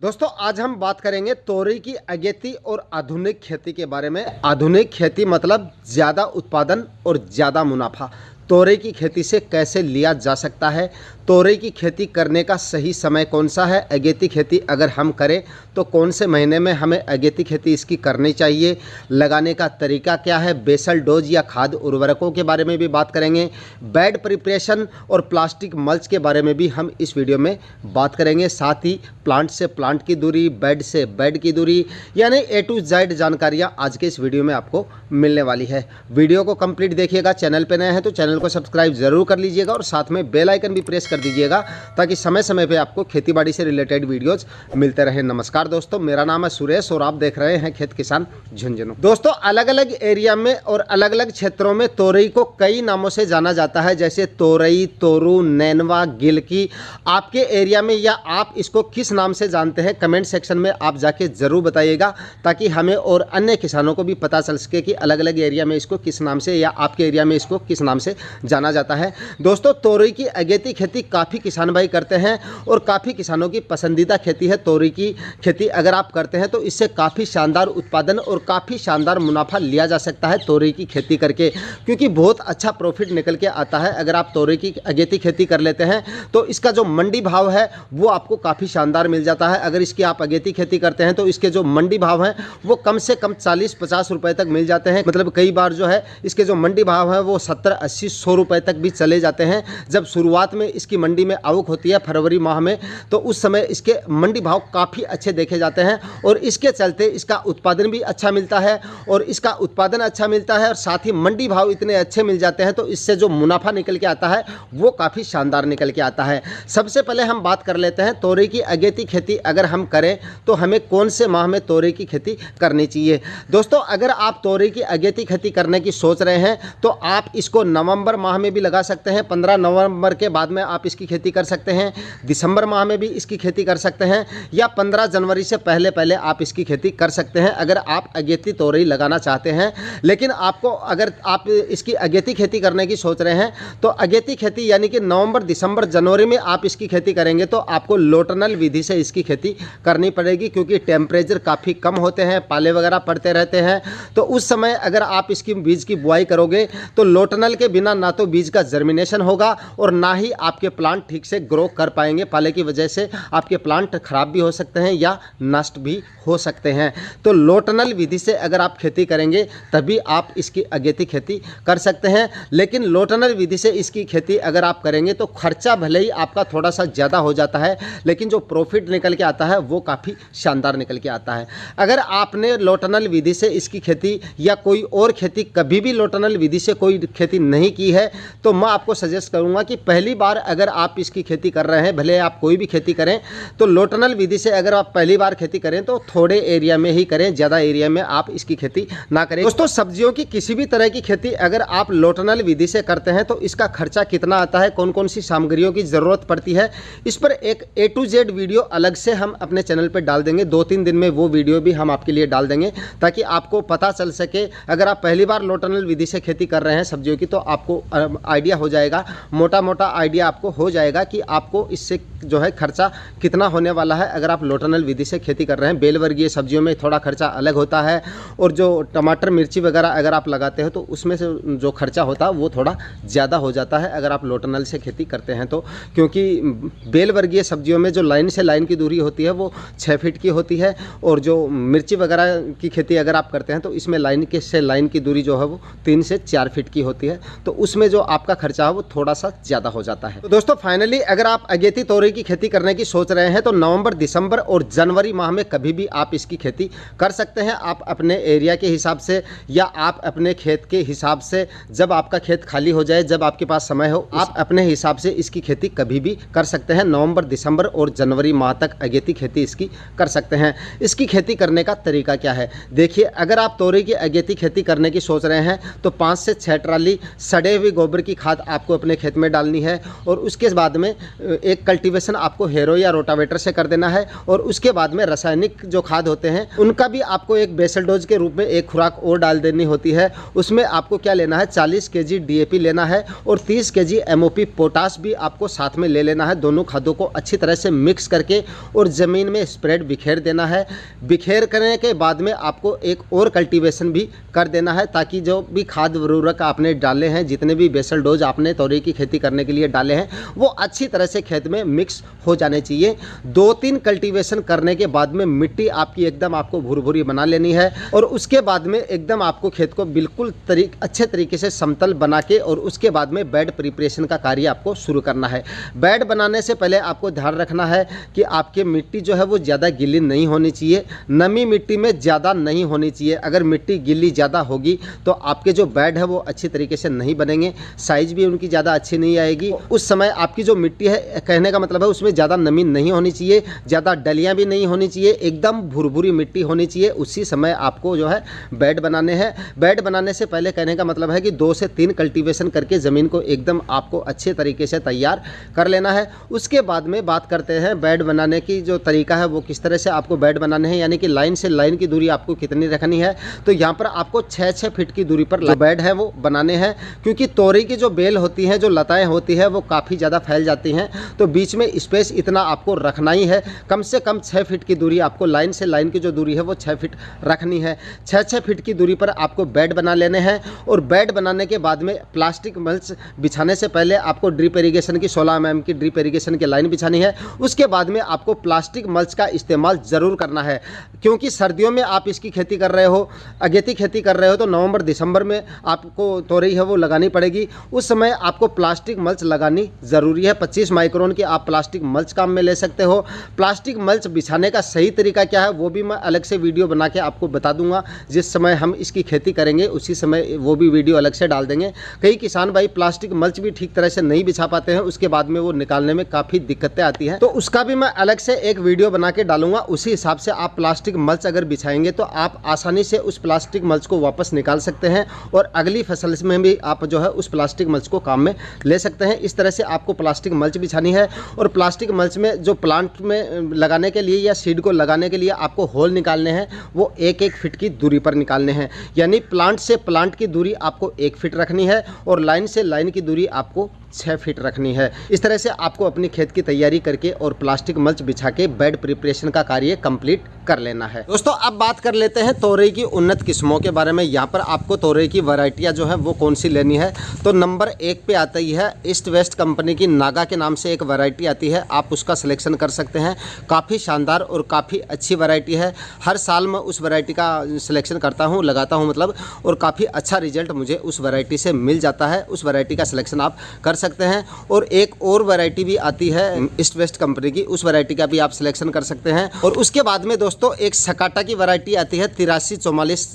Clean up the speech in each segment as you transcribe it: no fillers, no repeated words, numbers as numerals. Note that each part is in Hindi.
दोस्तों आज हम बात करेंगे तोरई की अगेती और आधुनिक खेती के बारे में। आधुनिक खेती मतलब ज़्यादा उत्पादन और ज़्यादा मुनाफा। तोरई की खेती से कैसे लिया जा सकता है, तोरई की खेती करने का सही समय कौन सा है, अगेती खेती अगर हम करें तो कौन से महीने में हमें अगेती खेती इसकी करनी चाहिए, लगाने का तरीका क्या है, बेसल डोज या खाद उर्वरकों के बारे में भी बात करेंगे, बेड प्रिपरेशन और प्लास्टिक मल्च के बारे में भी हम इस वीडियो में बात करेंगे। साथ ही प्लांट से प्लांट की दूरी, बेड से बेड की दूरी, यानी A to Z जानकारियाँ आज के इस वीडियो में आपको मिलने वाली है। वीडियो को कंप्लीट देखिएगा। चैनल पे नए हैं तो चैनल को सब्सक्राइब जरूर कर लीजिएगा और साथ में बेल आइकन भी प्रेस कर दीजिएगा ताकि समय समय पे आपको खेतीबाड़ी से रिलेटेड वीडियोज मिलते रहे। नमस्कार दोस्तों, मेरा नाम है सुरेश और आप देख रहे हैं खेत किसान झुंझुनू। दोस्तों अलग अलग एरिया में और अलग अलग क्षेत्रों में तोरई को कई नामों से जाना जाता है, जैसे तोरई, तोरू, नैनवा, गिलकी। आपके एरिया में या आप इसको किस नाम से जानते हैं, कमेंट सेक्शन में आप जाके ज़रूर बताइएगा ताकि हमें और अन्य किसानों को भी पता चल सके कि अलग अलग एरिया में इसको किस नाम से या आपके एरिया में इसको किस नाम से जाना जाता है। दोस्तों तोरई की अगेती खेती काफ़ी किसान भाई करते हैं और काफ़ी किसानों की पसंदीदा खेती है तोरई की खेती। अगर आप करते हैं तो इससे काफ़ी शानदार उत्पादन और काफ़ी शानदार मुनाफा लिया जा सकता है तोरई की खेती करके, क्योंकि बहुत अच्छा प्रॉफिट निकल के आता है। अगर आप तोरई की अगेती खेती कर लेते हैं तो इसका जो मंडी भाव है वो आपको काफ़ी शानदार मिल जाता है। अगर इसकी आप अगेती खेती करते हैं तो इसके जो मंडी भाव हैं वो कम से कम 40-50 रुपए तक मिल जाते हैं। मतलब कई बार जो है इसके जो मंडी भाव है वो 70-80-100 रुपए तक भी चले जाते हैं। जब शुरुआत में इसकी मंडी में आवक होती है फरवरी माह में, तो उस समय इसके मंडी भाव काफ़ी अच्छे देखे जाते हैं और इसके चलते इसका उत्पादन भी अच्छा मिलता है और इसका उत्पादन अच्छा मिलता है और साथ ही मंडी भाव इतने अच्छे मिल जाते हैं तो इससे जो मुनाफा निकल के आता है वो काफ़ी शानदार निकल के आता है। सबसे पहले हम बात कर लेते हैं तोरई की अगेती खेती अगर हम करें तो हमें कौन से माह में तोरई की खेती करनी चाहिए। दोस्तों अगर आप तोरई की अगेती खेती करने की सोच रहे हैं तो आप इसको नवंबर माह में भी लगा सकते हैं। 15 नवंबर के बाद में आप इसकी खेती कर सकते हैं। दिसंबर माह में भी इसकी खेती कर सकते हैं या 15 जनवरी से पहले पहले आप इसकी खेती कर सकते हैं अगर आप अगेती तोरई लगाना चाहते हैं। लेकिन आपको अगर आप इसकी अगेती खेती करने की सोच रहे हैं तो अगेती खेती यानी कि नवंबर, दिसंबर, जनवरी में आप इसकी खेती करेंगे तो आपको लोटनल विधि से इसकी खेती करनी पड़ेगी, क्योंकि टेम्परेचर काफ़ी कम होते हैं, पाले वगैरह पड़ते रहते हैं। तो उस समय अगर आप इसकी बीज की बुआई करोगे तो लोटनल के बिना ना तो बीज का जर्मिनेशन होगा और ना ही आपके प्लांट ठीक से ग्रो कर पाएंगे। पाले की वजह से आपके प्लांट खराब भी हो सकते हैं या नष्ट भी हो सकते हैं। तो लोटनल विधि से अगर आप खेती करेंगे तभी आप इसकी अगेती खेती कर सकते हैं। लेकिन लोटनल विधि से इसकी खेती अगर आप करेंगे तो खर्चा भले ही आपका थोड़ा सा ज़्यादा हो जाता है, लेकिन जो प्रॉफिट निकल के आता है वो काफ़ी शानदार निकल के आता है। अगर आपने लोटनल विधि से इसकी खेती या कोई और खेती कभी भी लोटनल विधि से कोई खेती नहीं की है तो मैं आपको सजेस्ट करूंगा कि पहली बार अगर आप इसकी खेती कर रहे हैं, भले आप कोई भी खेती करें, तो लोटनल विधि से अगर आप पहली बार खेती करें तो थोड़े एरिया में ही करें, ज़्यादा एरिया में आप इसकी खेती ना करें। दोस्तों सब्जियों की किसी भी तरह की खेती अगर आप लोटनल विधि से करते हैं तो इसका खर्चा कितना आता है, कौन कौन सी सामग्रियों की ज़रूरत पड़ती है, इस पर एक A to Z वीडियो अलग से हम अपने चैनल पर डाल देंगे। 2-3 दिन में वो वीडियो भी हम आपके लिए डाल देंगे ताकि आपको पता चल सके। अगर आप पहली बार लोटनल विधि से खेती कर रहे हैं सब्जियों की तो आपको आइडिया हो जाएगा, मोटा मोटा आइडिया आपको हो जाएगा कि आपको इससे जो है खर्चा कितना होने वाला है अगर आप लोटनल विधि से खेती कर रहे हैं। बेल वर्गीय सब्जियों में थोड़ा खर्चा अलग होता है और जो टमाटर, मिर्ची वगैरह अगर आप लगाते हो तो उसमें से जो खर्चा होता है वो थोड़ा ज़्यादा हो जाता है अगर आप लोटनल से खेती करते हैं तो, क्योंकि बेल वर्गीय सब्जियों में जो लाइन से लाइन की दूरी होती है वो 6 फीट की होती है और जो मिर्ची वगैरह की खेती अगर आप करते हैं तो इसमें लाइन के से लाइन की दूरी जो है वो 3 से 4 फीट की होती है, तो उसमें जो आपका खर्चा है वो थोड़ा सा ज़्यादा हो जाता है। तो दोस्तों फाइनली अगर आप अगेती तोरई की खेती करने की सोच रहे हैं तो नवंबर, दिसंबर और जनवरी माह में कभी भी आप इसकी खेती कर सकते हैं। आप अपने एरिया के हिसाब से या आप अपने खेत के हिसाब से, जब आपका खेत खाली हो जाए, जब आपके पास समय हो, आप अपने हिसाब से इसकी खेती कभी भी कर सकते हैं। नवंबर, दिसंबर और जनवरी माह तक अगेती खेती इसकी कर सकते हैं। इसकी खेती करने का तरीका क्या है, देखिए अगर आप तोरई की अगेती खेती करने की सोच रहे हैं तो 5 से 6 ट्राली सड़े सड़े हुए गोबर की खाद आपको अपने खेत में डालनी है। और उसके बाद में एक कल्टीवेशन आपको हेरो या रोटावेटर से कर देना है। और उसके बाद में रासायनिक जो खाद होते हैं उनका भी आपको एक बेसल डोज के रूप में एक खुराक और डाल देनी होती है। उसमें आपको क्या लेना है, 40 kg DAP लेना है और 30 kg MOP पोटास भी आपको साथ में ले लेना है। दोनों खादों को अच्छी तरह से मिक्स करके और ज़मीन में स्प्रेड बिखेर देना है। बिखेर करने के बाद में आपको एक और कल्टीवेशन भी कर देना है, ताकि जो भी खाद उर्वरक आपने डाले हैं, जितने भी बेसल डोज आपने तोरई की खेती करने के लिए डाले हैं, वो अच्छी तरह से खेत में मिक्स हो जाने चाहिए। 2-3 कल्टीवेशन करने के बाद में मिट्टी आपकी एकदम आपको भुरभुरी बना लेनी है। और उसके बाद में एकदम आपको खेत को बिल्कुल अच्छे तरीके से समतल बना के और उसके बाद में बेड प्रिपरेशन का कार्य आपको शुरू करना है। बेड बनाने से पहले आपको ध्यान रखना है कि आपकी मिट्टी जो है वो ज़्यादा गीली नहीं होनी चाहिए, नमी मिट्टी में ज़्यादा नहीं होनी चाहिए। अगर मिट्टी गीली ज़्यादा होगी तो आपके जो बेड है वो अच्छी तरीके से नहीं बनेंगे, साइज भी उनकी ज़्यादा अच्छी नहीं आएगी। उस समय आपकी जो मिट्टी है, कहने का मतलब है उसमें ज़्यादा नमी नहीं होनी चाहिए, ज़्यादा डलियाँ भी नहीं होनी चाहिए, एकदम भुरभुरी मिट्टी होनी चाहिए। उसी समय आपको जो है बेड बनाने हैं। बेड बनाने से पहले कहने का मतलब है कि 2 से 3 कल्टीवेशन करके ज़मीन को एकदम आपको अच्छे तरीके से तैयार कर लेना है। उसके बाद में बात करते हैं बेड बनाने की जो तरीका है वो किस तरह से आपको बेड बनाने हैं, यानी कि लाइन से लाइन की दूरी आपको कितनी रखनी है। तो यहाँ पर आपको 6-6 फीट की दूरी पर बेड है वो बनाने हैं, क्योंकि तोरई की जो बेल होती हैं, जो लताएं होती है, वो काफ़ी ज़्यादा फैल जाती हैं। तो बीच में स्पेस इतना आपको रखना ही है, कम से कम 6 फीट की दूरी आपको लाइन से लाइन की जो दूरी है वो 6 फीट रखनी है। 6-6 फीट की दूरी पर आपको बेड बना लेने हैं। और बेड बनाने के बाद में प्लास्टिक मल्च बिछाने से पहले आपको ड्रिप इरीगेशन की 16 mm की ड्रिप इरीगेशन की लाइन बिछानी है। उसके बाद में आपको प्लास्टिक मल्च का इस्तेमाल ज़रूर करना है, क्योंकि सर्दियों में आप इसकी खेती कर रहे हो, अगेती खेती कर रहे हो, तो नवंबर-दिसंबर में आपको तोरई है वो लगानी पड़ेगी। उस समय आपको प्लास्टिक मल्च लगानी ज़रूरी है। 25 माइक्रोन की आप प्लास्टिक मल्च काम में ले सकते हो। प्लास्टिक मल्च बिछाने का सही तरीका क्या है वो भी मैं अलग से वीडियो बना के आपको बता दूंगा। जिस समय हम इसकी खेती करेंगे उसी समय वो भी वीडियो अलग से डाल देंगे। कई किसान भाई प्लास्टिक मल्च भी ठीक तरह से नहीं बिछा पाते हैं, उसके बाद में वो निकालने में काफ़ी दिक्कतें आती हैं, तो उसका भी मैं अलग से एक वीडियो बना के डालूंगा। उसी हिसाब से आप प्लास्टिक मल्च अगर बिछाएंगे तो आप आसानी से उस प्लास्टिक मल्च को वापस निकाल सकते हैं और अगली फसल में भी आप जो है उस प्लास्टिक मल्च को काम में ले सकते हैं। इस तरह से आपको प्लास्टिक मल्च बिछानी है। और प्लास्टिक मल्च में जो प्लांट में लगाने के लिए या सीड को लगाने के लिए आपको होल निकालने हैं, वो 1-1 फीट की दूरी पर निकालने हैं। यानी प्लांट से प्लांट की दूरी आपको 1 फीट रखनी है और लाइन से लाइन की दूरी आपको 6 फीट रखनी है। इस तरह से आपको अपनी खेत की तैयारी करके और प्लास्टिक मल्च बिछा के बेड प्रिपरेशन का कार्य कंप्लीट कर लेना है। दोस्तों अब बात कर लेते हैं तोरई की उन्नत किस्मों के बारे में। यहाँ पर आपको तोरई की वैरायटियाँ जो है वो कौन सी लेनी है, तो नंबर 1 पे आता ही है ईस्ट वेस्ट कंपनी की नागा के नाम से एक वैरायटी आती है, आप उसका सिलेक्शन कर सकते हैं। काफ़ी शानदार और काफ़ी अच्छी वैरायटी है। हर साल मैं उस वैरायटी का सिलेक्शन करता हूँ, लगाता हूँ मतलब, और काफ़ी अच्छा रिजल्ट मुझे उस वैरायटी से मिल जाता है। उस वैरायटी का सिलेक्शन आप कर सकते हैं। और एक और वैरायटी भी आती है ईस्ट वेस्ट कंपनी की, उस वैरायटी का भी आप सिलेक्शन कर सकते हैं। और उसके बाद में दोस्तों एक सकाटा की वैरायटी आती है, 8344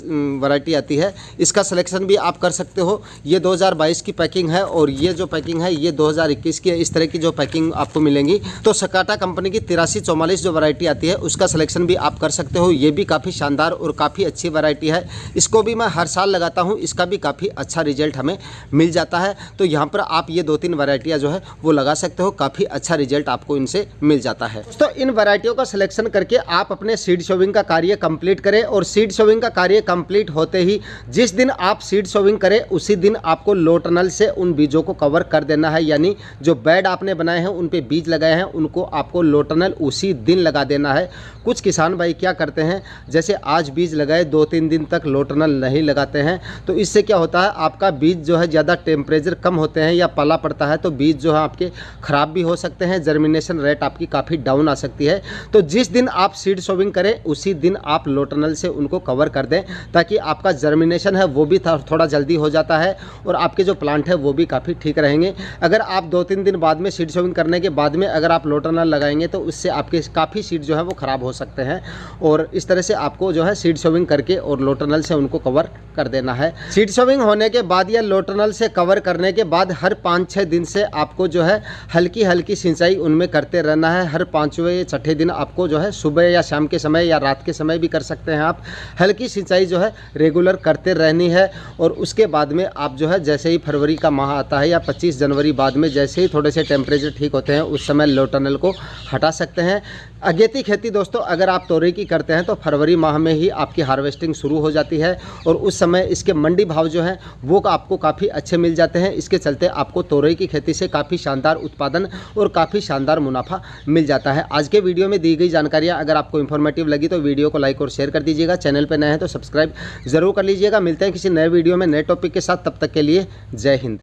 वैरायटी आती है, इसका सिलेक्शन भी आप कर सकते हो। ये 2022 की पैकिंग है और ये जो पैकिंग है ये 2021 की है। इस तरह की जो पैकिंग आपको मिलेंगी, तो सकाटा कंपनी की 8344 जो वैरायटी आती है उसका सिलेक्शन भी आप कर सकते हो। ये भी काफ़ी शानदार और काफ़ी अच्छी वैरायटी है। इसको भी मैं हर साल लगाता हूँ, इसका भी काफ़ी अच्छा रिजल्ट हमें मिल जाता है। तो यहाँ पर आप ये 2-3 वैरायटियाँ जो है वो लगा सकते हो, काफ़ी अच्छा रिजल्ट आपको इनसे मिल जाता है। तो इन वैरायटियों का सिलेक्शन करके आप अपने सीड सोविंग का कार्य कंप्लीट करें। और सीड सोविंग का कार्य कंप्लीट होते ही जिस दिन आप सीड सोविंग करें उसी दिन आपको लो टनल से उन बीजों को कवर कर देना है। यानी जो बेड आपने बनाए हैं उन पे बीज लगाए हैं उनको आपको लो टनल उसी दिन लगा देना है। कुछ किसान भाई क्या करते हैं, जैसे आज बीज लगाए 2-3 दिन तक लो टनल नहीं लगाते हैं, तो इससे क्या होता है आपका बीज जो है ज़्यादा टेम्परेचर कम होते हैं या पाला पड़ता है तो बीज जो है आपके ख़राब भी हो सकते हैं, जर्मिनेशन रेट आपकी काफ़ी डाउन आ सकती है। तो जिस दिन आप सीड सोविंग करें उसी दिन आप लो टनल से उनको कवर कर दें, ताकि आपका जर्मिनेशन है वो भी थोड़ा जल्दी हो जाता है और आपके जो प्लांट है वो भी काफ़ी ठीक रहेंगे। अगर आप 2-3 दिन बाद में सीड सोविंग करने के बाद में अगर आप लो टनल लगाएंगे तो उससे आपके काफ़ी सीड जो है वो ख़राब हो सकते हैं। और इस तरह से आपको जो है सीड सोविंग करके और लो टनल से उनको कवर कर देना है। सीड सोविंग होने के बाद या लो टनल से कवर करने के बाद हर 5 5-6 दिन से आपको जो है हल्की हल्की सिंचाई उनमें करते रहना है। हर 5वें या 6ठे दिन आपको जो है सुबह या शाम के समय या रात के समय भी कर सकते हैं आप, हल्की सिंचाई जो है रेगुलर करते रहनी है। और उसके बाद में आप जो है जैसे ही फरवरी का माह आता है या 25 जनवरी बाद में जैसे ही थोड़े से टेम्परेचर ठीक होते हैं उस समय लो टनल को हटा सकते हैं। अगेती खेती दोस्तों अगर आप तोरई की करते हैं तो फरवरी माह में ही आपकी हार्वेस्टिंग शुरू हो जाती है और उस समय इसके मंडी भाव जो हैं वो आपको काफ़ी अच्छे मिल जाते हैं। इसके चलते आपको तोरई की खेती से काफ़ी शानदार उत्पादन और काफ़ी शानदार मुनाफा मिल जाता है। आज के वीडियो में दी गई जानकारियाँ अगर आपको इन्फॉर्मेटिव लगी तो वीडियो को लाइक और शेयर कर दीजिएगा। चैनल पर नए हैं तो सब्सक्राइब जरूर कर लीजिएगा। मिलते हैं किसी नए वीडियो में नए टॉपिक के साथ, तब तक के लिए जय हिंद।